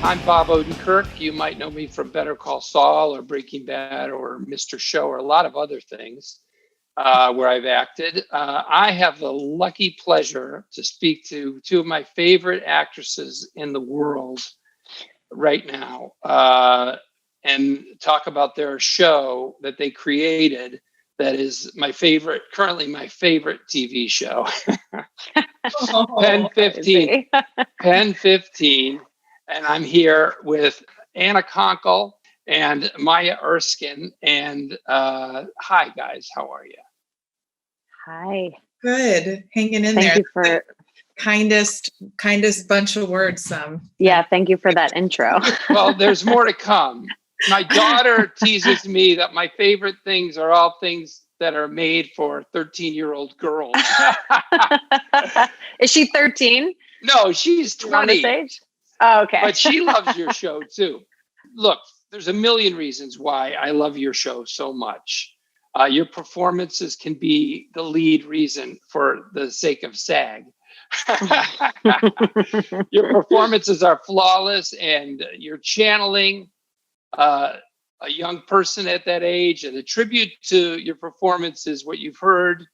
I'm Bob Ordenkirk. You might know me from Better Call Saul or Breaking Bad or Mr. Show or a lot of other things where I've acted. I have the lucky pleasure to speak to two of my favorite actresses in the world right now and talk about their show that they created that is currently my favorite TV show. Pen15. Pen15. And I'm here with Anna Konkle and Maya Erskine. And hi, guys. How are you? Hi. Good. Hanging in there. Thank you for kindest bunch of words. Yeah, thank you for that intro. Well, there's more to come. My daughter teases me that my favorite things are all things that are made for 13-year-old girls. Is she 13? No, she's 20. Oh, okay. But she loves your show too. Look, there's a million reasons why I love your show so much. Your performances can be the lead reason for the sake of SAG. Your performances are flawless, and you're channeling a young person at that age. And the tribute to your performance is what you've heard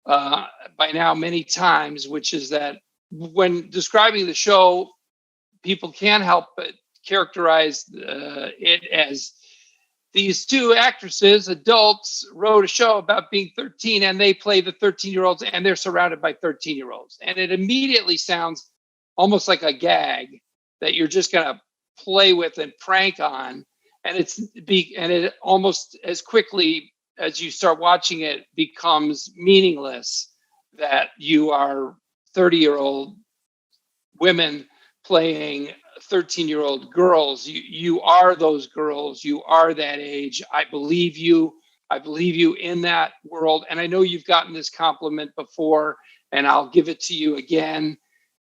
by now many times, which is that when describing the show, people can't help but characterize it as these two actresses, adults, wrote a show about being 13 and they play the 13-year-olds and they're surrounded by 13-year-olds. And it immediately sounds almost like a gag that you're just going to play with and prank on. And it almost as quickly as you start watching it becomes meaningless that you are 30-year-old women playing 13-year-old girls. You are those girls. You are that age. I believe you. I believe you in that world. And I know you've gotten this compliment before, and I'll give it to you again.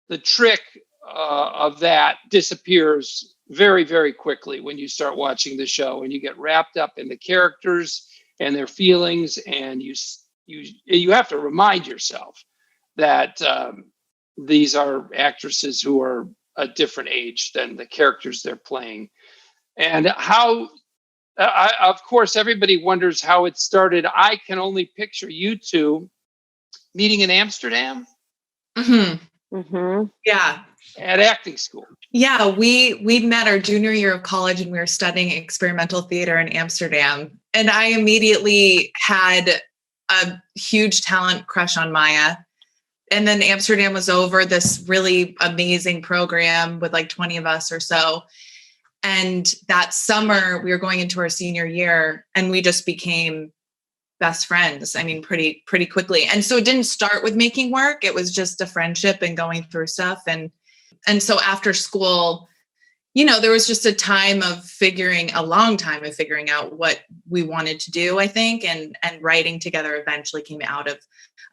The trick of that disappears very, very quickly when you start watching the show and you get wrapped up in the characters and their feelings. And you have to remind yourself that these are actresses who are a different age than the characters they're playing. And of course, everybody wonders how it started. I can only picture you two meeting in Amsterdam. Mm-hmm. Mm-hmm. Yeah. At acting school. Yeah, we met our junior year of college and we were studying experimental theater in Amsterdam. And I immediately had a huge talent crush on Maya. And then Amsterdam was over, this really amazing program with like 20 of us or so. And that summer we were going into our senior year and we just became best friends. I mean, pretty quickly. And so it didn't start with making work. It was just a friendship and going through stuff. And so after school, there was just a long time of figuring out what we wanted to do, I think, and writing together eventually came out of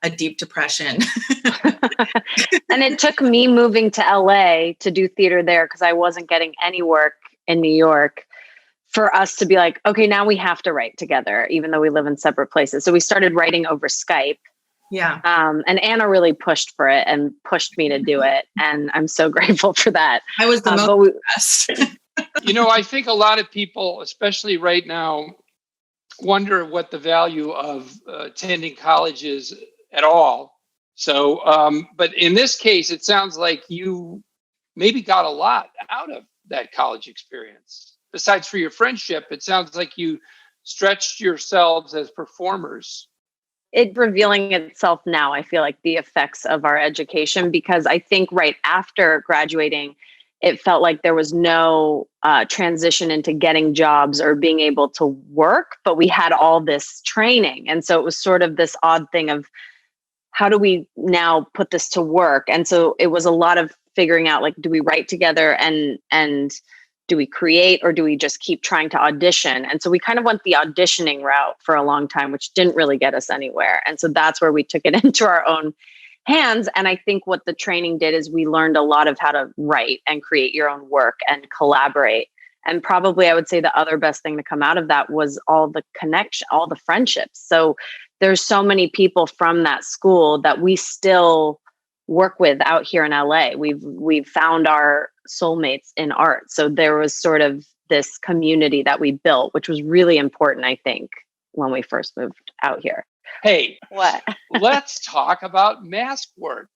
a deep depression. And it took me moving to LA to do theater there because I wasn't getting any work in New York for us to be like, okay, now we have to write together, even though we live in separate places. So we started writing over Skype. Yeah. And Anna really pushed for it and pushed me to do it. And I'm so grateful for that. I was the most best. I think a lot of people, especially right now, wonder what the value of attending college is at all. So, but in this case, it sounds like you maybe got a lot out of that college experience. Besides for your friendship, it sounds like you stretched yourselves as performers. It's revealing itself now, I feel like, the effects of our education, because I think right after graduating, it felt like there was no transition into getting jobs or being able to work, but we had all this training. And so it was sort of this odd thing of how do we now put this to work? And so it was a lot of figuring out, like, do we write together and do we create, or do we just keep trying to audition? And so we kind of went the auditioning route for a long time, which didn't really get us anywhere. And so that's where we took it into our own hands. And I think what the training did is we learned a lot of how to write and create your own work and collaborate. And probably I would say the other best thing to come out of that was all the connection, all the friendships. So there's so many people from that school that we still work with out here in LA. We've found our soulmates in art. So there was sort of this community that we built, which was really important, I think, when we first moved out here. Hey, What? let's talk about mask work.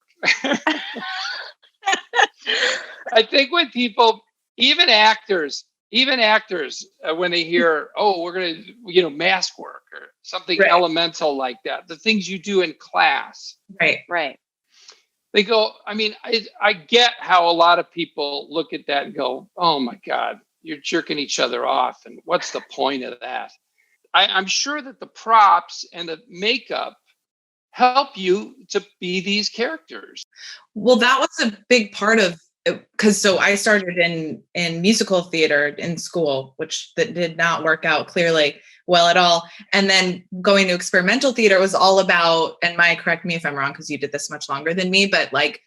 I think when people, even actors, when they hear, oh, we're going to, mask work or something Right. elemental like that, the things you do in class. Right. They go, I get how a lot of people look at that and go, oh my God, you're jerking each other off. And what's the point of that? I'm sure that the props and the makeup help you to be these characters. Well, that was a big part of, because I started in musical theater in school, which that did not work out clearly well at all. And then going to experimental theater was all about, and Maya, correct me if I'm wrong, because you did this much longer than me, but like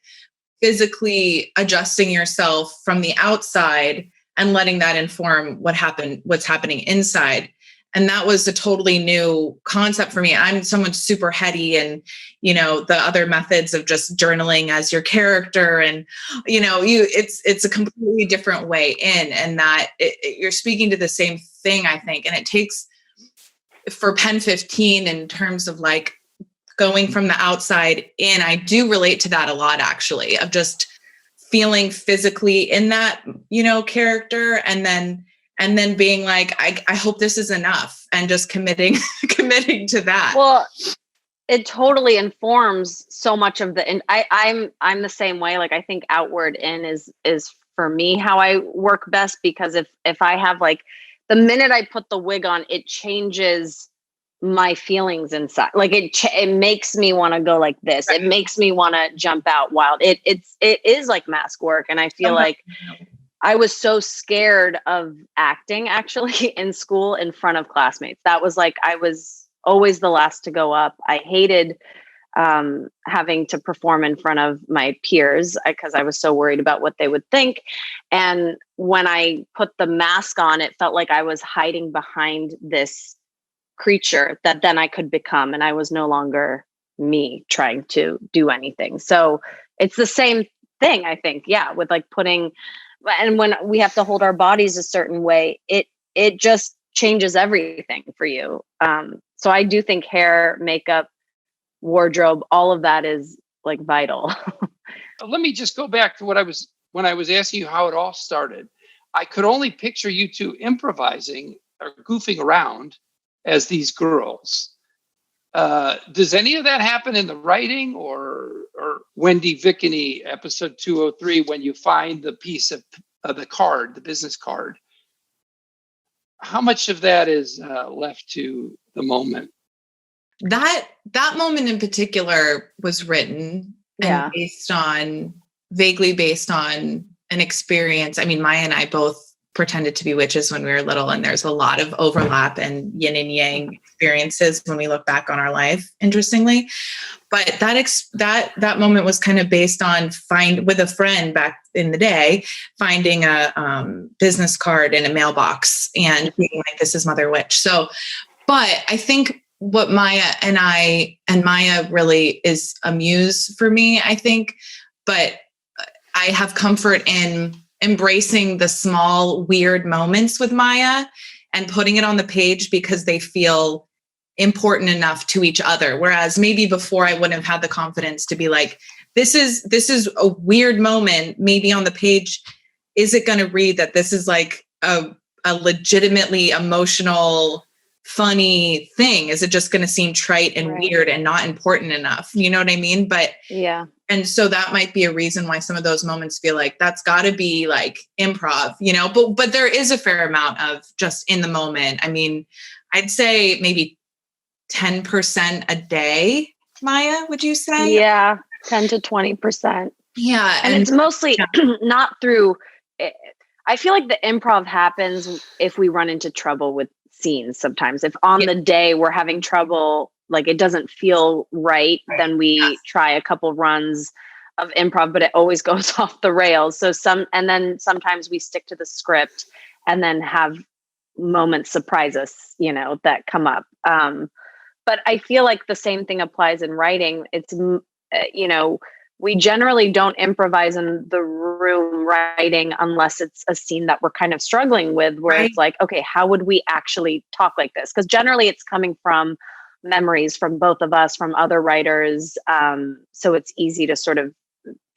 physically adjusting yourself from the outside and letting that inform what's happening inside. And that was a totally new concept for me. I'm someone super heady, and, the other methods of just journaling as your character, and, it's a completely different way in, and that you're speaking to the same thing, I think. And it takes, for Pen15, in terms of like going from the outside in, I do relate to that a lot, actually, of just feeling physically in that, character, and then being like, I hope this is enough, and just committing to that. Well, it totally informs so much of the, and I'm the same way. Like, I think outward in is for me how I work best, because if I have like, the minute I put the wig on, it changes my feelings inside. Like it makes me want to go like this. Right. It makes me want to jump out wild. It is like mask work. And I feel like I was so scared of acting actually in school in front of classmates. That was like, I was always the last to go up. I hated having to perform in front of my peers because I was so worried about what they would think. And when I put the mask on, it felt like I was hiding behind this creature that then I could become. And I was no longer me trying to do anything. So it's the same thing, I think. Yeah. With like putting, and when we have to hold our bodies a certain way, it just changes everything for you. So I do think hair, makeup, wardrobe, all of that is like vital. Let me just go back to when I was asking you how it all started. I could only picture you two improvising or goofing around as these girls. Does any of that happen in the writing, or Wendy Vickany, episode 203, when you find the piece of the card, the business card? How much of that is left to the moment? That moment in particular was written and vaguely based on an experience. I mean, Maya and I both pretended to be witches when we were little, and there's a lot of overlap and yin and yang experiences when we look back on our life, interestingly. But that moment was kind of based on with a friend back in the day, finding a business card in a mailbox and being like, this is Mother Witch. So, but I think what Maya really is a muse for me, I think, but I have comfort in embracing the small, weird moments with Maya and putting it on the page because they feel important enough to each other. Whereas maybe before I wouldn't have had the confidence to be like, this is a weird moment. Maybe on the page, is it going to read that this is like a legitimately emotional, funny thing? Is it just going to seem trite and weird and not important enough? You know what I mean? But yeah. And so that might be a reason why some of those moments feel like that's got to be like improv, but there is a fair amount of just in the moment. I mean, I'd say maybe 10% a day, Maya, would you say? Yeah, 10 to 20%. Yeah. And it's mostly not through, I feel like the improv happens if we run into trouble with scenes sometimes. If on the day we're having trouble, like it doesn't feel right, then we try a couple runs of improv, but it always goes off the rails. So and then sometimes we stick to the script and then have moments surprise us, that come up. But I feel like the same thing applies in writing. It's, we generally don't improvise in the room writing unless it's a scene that we're kind of struggling with, where Right. it's like, okay, how would we actually talk like this? Because generally it's coming from memories from both of us, from other writers. So it's easy to sort of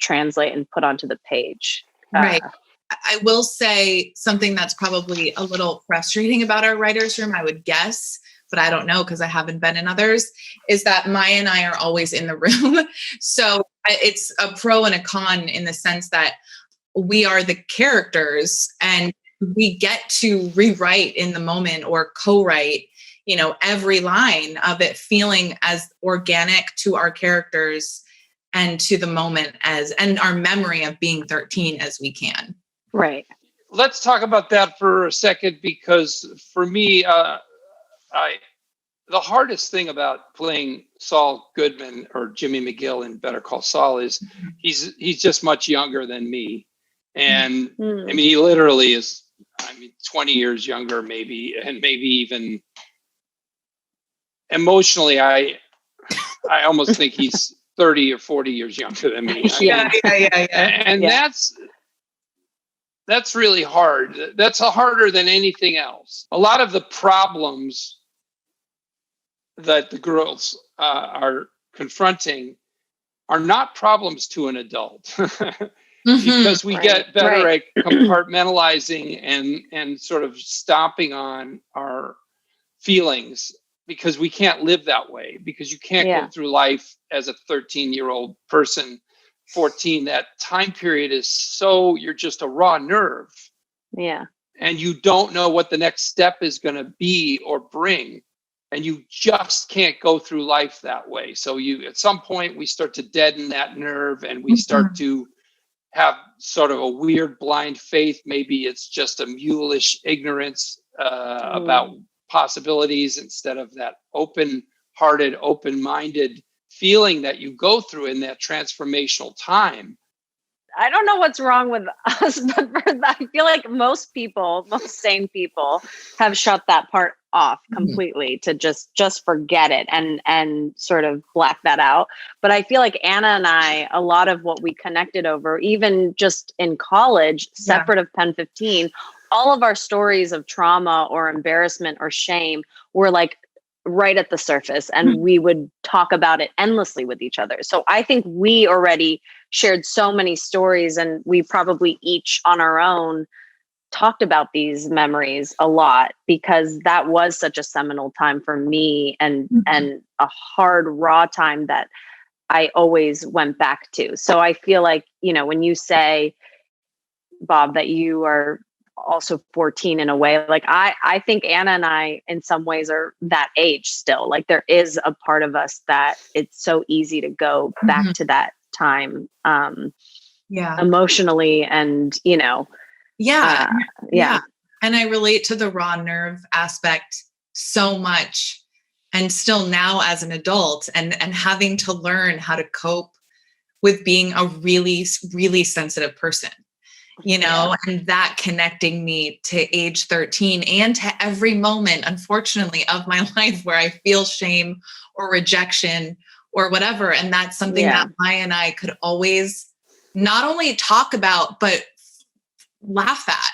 translate and put onto the page. Right. I will say something that's probably a little frustrating about our writer's room, I would guess, but I don't know because I haven't been in others, is that Maya and I are always in the room. So it's a pro and a con in the sense that we are the characters and we get to rewrite in the moment or co-write, every line of it feeling as organic to our characters and to the moment and our memory of being 13 as we can. Right. Let's talk about that for a second, because for me, the hardest thing about playing Saul Goodman or Jimmy McGill in Better Call Saul is he's just much younger than me. And I mean, he literally is, 20 years younger, maybe, and maybe even emotionally, I almost think he's 30 or 40 years younger than me. Yeah. And that's really hard. That's harder than anything else. A lot of the problems that the girls are confronting are not problems to an adult. Because we get better at compartmentalizing and sort of stomping on our feelings, because we can't live that way, because you can't go through life as a 13-year-old person, 14. That time period is so, you're just a raw nerve. Yeah. And you don't know what the next step is going to be or bring. And you just can't go through life that way. So at some point we start to deaden that nerve, and we start to have sort of a weird blind faith. Maybe it's just a mulish ignorance about possibilities, instead of that open-hearted, open-minded feeling that you go through in that transformational time. I don't know what's wrong with us, but I feel like most sane people have shut that part off completely to just forget it and sort of black that out. But I feel like Anna and I, a lot of what we connected over, even just in college, separate of Pen15, all of our stories of trauma or embarrassment or shame were like right at the surface, and we would talk about it endlessly with each other. So I think we already shared so many stories, and we probably each on our own talked about these memories a lot, because that was such a seminal time for me, and a hard, raw time that I always went back to. So I feel like, when you say, Bob, that you are also 14 in a way, like I think Anna and I in some ways are that age still. Like there is a part of us that it's so easy to go back to that time emotionally, and and I relate to the raw nerve aspect so much, and still now as an adult, and having to learn how to cope with being a really, really sensitive person. And that connecting me to age 13 and to every moment, unfortunately, of my life where I feel shame or rejection or whatever. And that's something that Maya and I could always not only talk about, but laugh at,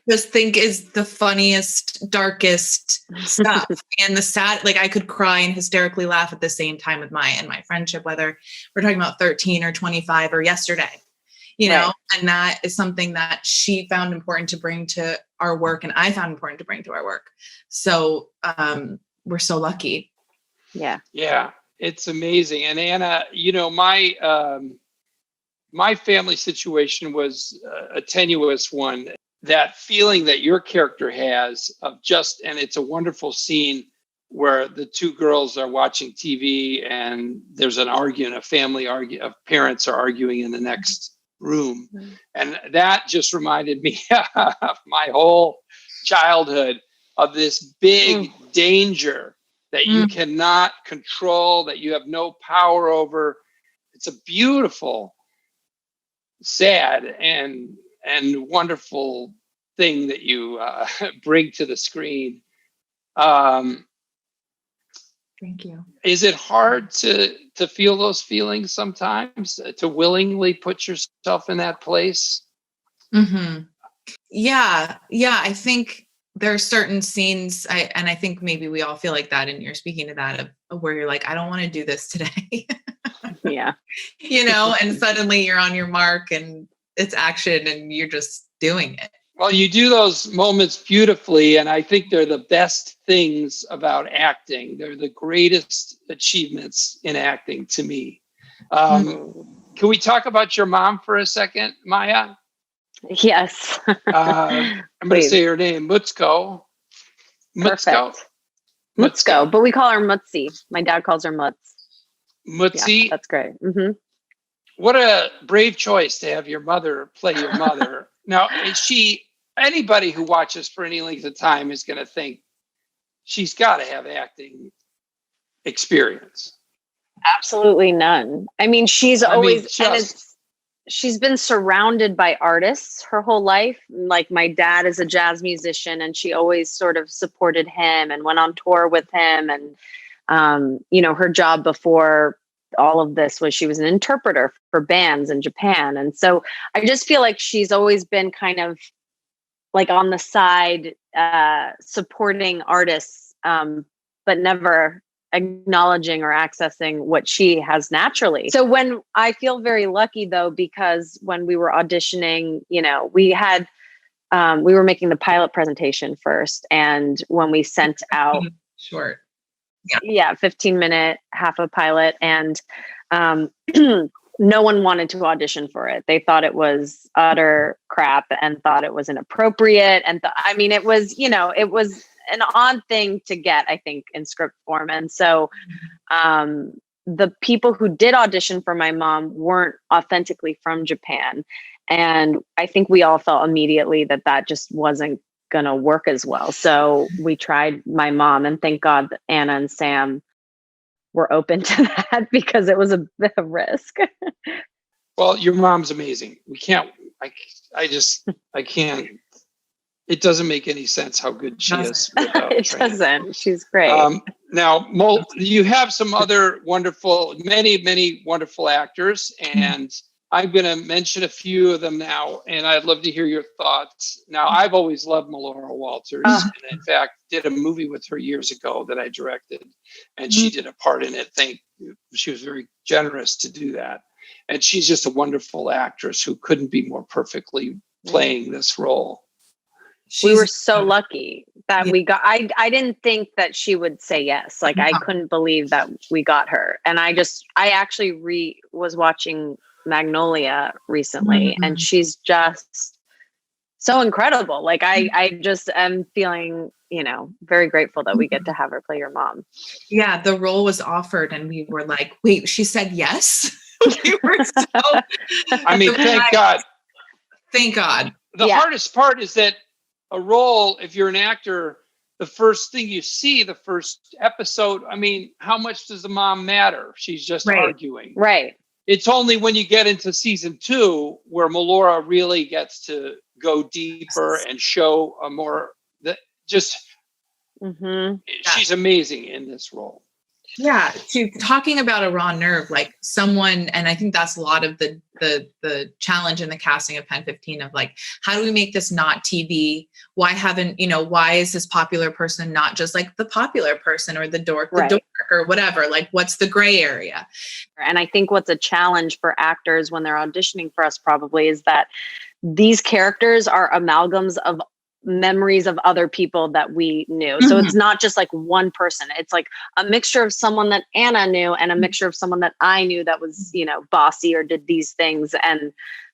just think is the funniest, darkest stuff. And the sad, like I could cry and hysterically laugh at the same time with Maya and my friendship, whether we're talking about 13 or 25 or yesterday. And that is something that she found important to bring to our work, and I found important to bring to our work. So we're so lucky. Yeah. Yeah, it's amazing. And Anna, my family situation was a tenuous one. That feeling that your character has of and it's a wonderful scene where the two girls are watching TV and there's an argument, parents are arguing in the next room. And that just reminded me of my whole childhood, of this big danger that you cannot control, that you have no power over. It's a beautiful, sad, and wonderful thing that you bring to the screen. Thank you. Is it hard to feel those feelings sometimes, to willingly put yourself in that place? Mm-hmm. Yeah. I think there are certain scenes, and I think maybe we all feel like that, and you're speaking to that, of where you're like, I don't want to do this today. Yeah. And suddenly you're on your mark and it's action and you're just doing it. Well, you do those moments beautifully, and I think they're the best things about acting. They're the greatest achievements in acting to me. Can we talk about your mom for a second, Maya? Yes. I'm going to say her name, Mutsko. Perfect. Mutsko, but we call her Mutsi. My dad calls her Mutz. Mutsi? Yeah, that's great. Mm-hmm. What a brave choice to have your mother play your mother. Now, anybody who watches for any length of time is going to think she's got to have acting experience. Absolutely none. I mean, she's been surrounded by artists her whole life. Like, my dad is a jazz musician, and she always sort of supported him and went on tour with him. And, her job before all of this was she was an interpreter for bands in Japan. And so I just feel like she's always been kind of like on the side, supporting artists, but never acknowledging or accessing what she has naturally. So when I feel very lucky though, because when we were auditioning, we were making the pilot presentation first. And when we sent out short, 15-minute, half a pilot, and no one wanted to audition for it. They thought it was utter crap and thought it was inappropriate. And it was an odd thing to get, I think, in script form. And so the people who did audition for my mom weren't authentically from Japan. And I think we all felt immediately that just wasn't going to work as well. So we tried my mom, and thank God that Anna and Sam were open to that, because it was a bit of risk. Well, your mom's amazing. I can't. It doesn't make any sense how good she is. It doesn't. She's great. Now, you have some other many, many wonderful actors, and I'm going to mention a few of them now, and I'd love to hear your thoughts. Now, I've always loved Melora Walters, and in fact, did a movie with her years ago that I directed, and she did a part in it. She was very generous to do that. And she's just a wonderful actress who couldn't be more perfectly playing this role. We were so lucky that we got, I didn't think that she would say yes. Like, I couldn't believe that we got her. And I actually was watching Magnolia recently, and she's just so incredible. Like, I just am feeling, very grateful that we get to have her play your mom. Yeah. The role was offered and we were like, wait, she said yes. We were so, thank God. Thank God. The hardest part is that a role, if you're an actor, the first thing you see, the first episode, how much does the mom matter? She's just arguing. Right. It's only when you get into season 2 where Melora really gets to go deeper and show a more she's amazing in this role. Yeah, talking about a raw nerve, like someone, and I think that's a lot of the challenge in the casting of Pen15 of like, how do we make this not TV? Why is this popular person not just like the popular person or the dork or whatever? Like, what's the gray area? And I think what's a challenge for actors when they're auditioning for us probably is that these characters are amalgams of memories of other people that we knew. So it's not just like one person. It's like a mixture of someone that Anna knew and a mixture of someone that I knew that was, bossy or did these things. And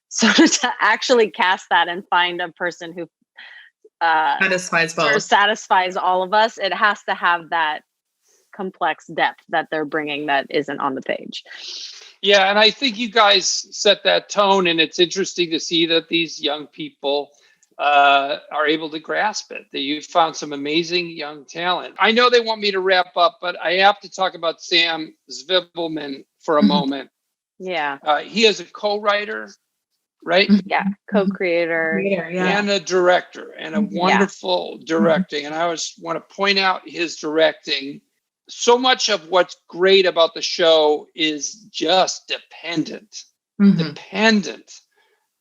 so to actually cast that and find a person who satisfies both, or satisfies all of us, it has to have that complex depth that they're bringing that isn't on the page. Yeah, and I think you guys set that tone, and it's interesting to see that these young people are able to grasp it, that you've found some amazing young talent. I know they want me to wrap up, but I have to talk about Sam Zwiebelman for a moment. Yeah. He is a co-writer, right? Yeah, co-creator. And a director, and a wonderful directing. And I always want to point out his directing. so much of what's great about the show is just dependent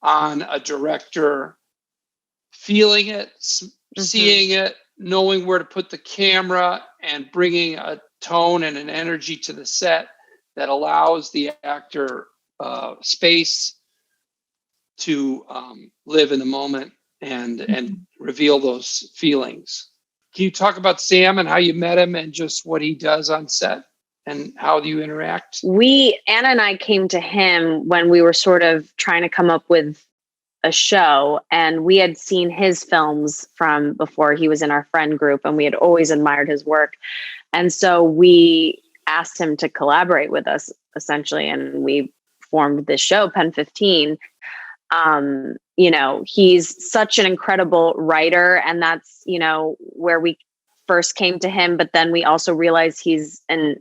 on a director feeling it, seeing it, knowing where to put the camera, and bringing a tone and an energy to the set that allows the actor space to live in the moment and reveal those feelings. Can you talk about Sam and how you met him and just what he does on set and how do you interact? Anna and I came to him when we were sort of trying to come up with a show, and we had seen his films from before. He was in our friend group and we had always admired his work. And so we asked him to collaborate with us essentially. And we formed this show, Pen15. He's such an incredible writer, and that's, where we first came to him. But then we also realized he's an,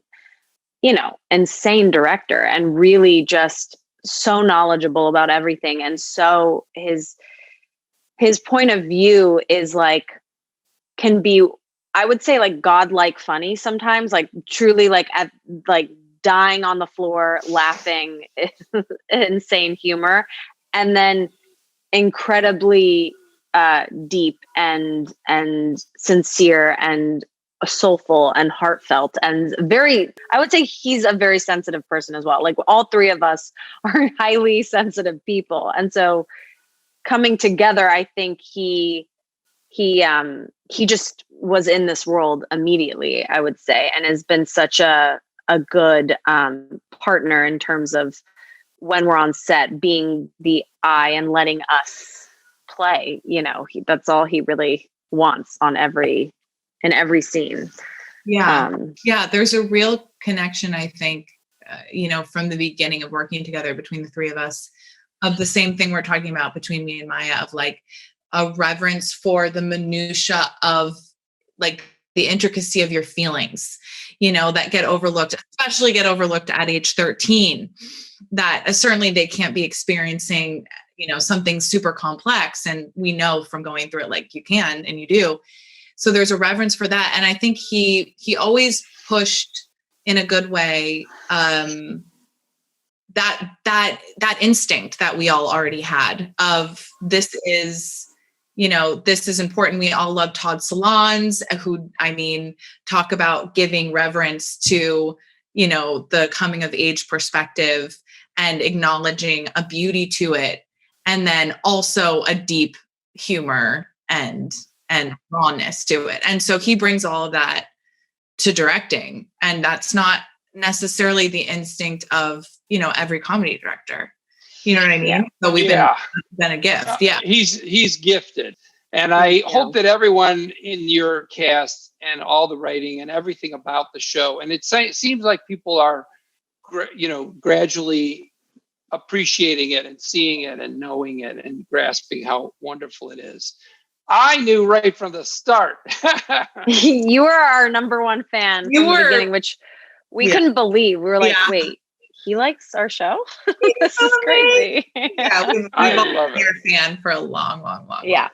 insane director and really just so knowledgeable about everything. And so his point of view is can be, I would say, godlike funny sometimes, truly dying on the floor, laughing, insane humor, and then incredibly deep and sincere and soulful and heartfelt, and I would say he's a very sensitive person as well. All three of us are highly sensitive people. And so coming together, I think he just was in this world immediately, I would say, and has been such a good partner in terms of when we're on set, being the eye and letting us play. That's all he really wants in every scene. Yeah. There's a real connection, I think, from the beginning of working together between the three of us, of the same thing we're talking about between me and Maya, of a reverence for the minutia of the intricacy of your feelings, that get overlooked, especially at age 13, that certainly they can't be experiencing, something super complex. And we know from going through it, you can, and you do. So there's a reverence for that. And I think he always pushed in a good way, that instinct that we all already had of this is important. We all love Todd Solondz, who, talk about giving reverence to, the coming of age perspective and acknowledging a beauty to it. And then also a deep humor and rawness to it. And so he brings all of that to directing. And that's not necessarily the instinct of, every comedy director. You know what I mean? Yeah. So we've been a gift. Yeah. He's gifted. And I hope that everyone in your cast and all the writing and everything about the show, and it seems like people are, gradually appreciating it and seeing it and knowing it and grasping how wonderful it is. I knew right from the start. You were our number one fan from the beginning, which we couldn't believe. We were wait, he likes our show? This is crazy. Yeah, we've all been a fan for a long. Yeah.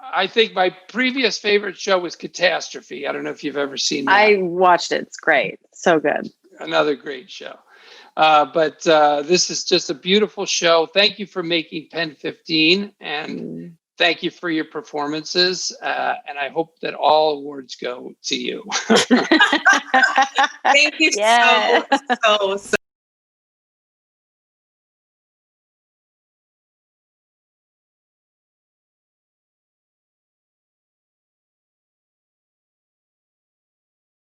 I think my previous favorite show was Catastrophe. I don't know if you've ever seen that. I watched it. It's great. So good. Another great show. But this is just a beautiful show. Thank you for making Pen15, and thank you for your performances. And I hope that all awards go to you. Thank you so